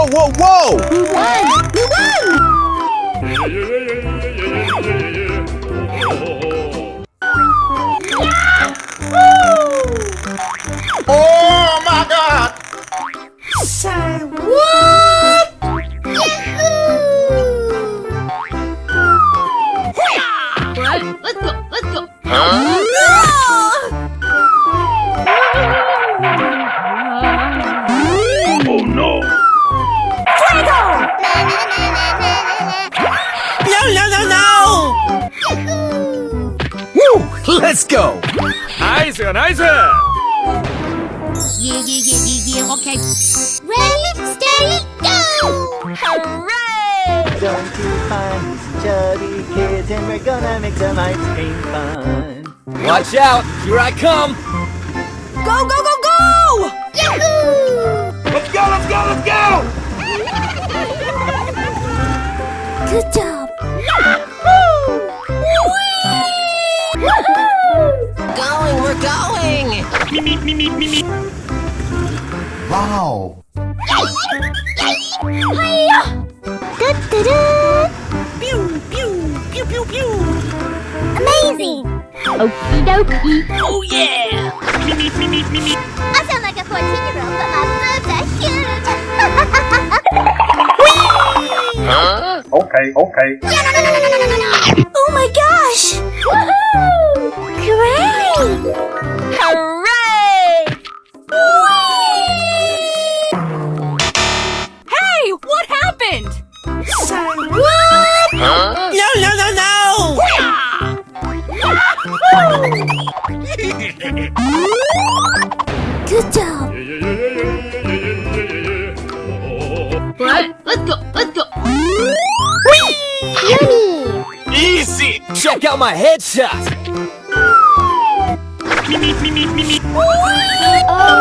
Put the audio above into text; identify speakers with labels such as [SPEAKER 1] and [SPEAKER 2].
[SPEAKER 1] Whoa, whoa, whoa!
[SPEAKER 2] We won! We
[SPEAKER 1] Oh my God!
[SPEAKER 2] Say what?
[SPEAKER 3] What? Let's go. Let's go.
[SPEAKER 1] Oh no!
[SPEAKER 2] No!
[SPEAKER 1] Woo! Let's go!
[SPEAKER 4] 나이스 나이스.
[SPEAKER 3] Yeah. Okay.
[SPEAKER 2] Ready, steady, go!
[SPEAKER 3] Hooray!
[SPEAKER 5] Going to find some chubby kids and we're gonna make some ice cream fun.
[SPEAKER 4] Watch out, here I come.
[SPEAKER 2] Go, go, go, go! Yahoo!
[SPEAKER 1] Let's go! Let's go! Let's go!
[SPEAKER 2] Good job!
[SPEAKER 3] Going, we're going!
[SPEAKER 1] Wow!
[SPEAKER 2] Da-da-da! Pew, pew, pew, pew, pew! Amazing!
[SPEAKER 3] Okie dokie.
[SPEAKER 2] Oh yeah! I sound like a 14-year-old, but my boobs are huge!
[SPEAKER 1] Okay.
[SPEAKER 2] Oh my gosh! Woohoo! Great!
[SPEAKER 3] Hooray!
[SPEAKER 2] Hey, what happened? Say what?
[SPEAKER 1] No!
[SPEAKER 2] Good job!
[SPEAKER 3] What? Let's go. Let's go.
[SPEAKER 2] Yummy!
[SPEAKER 1] Easy!
[SPEAKER 4] Check out my headshot.
[SPEAKER 2] Oh!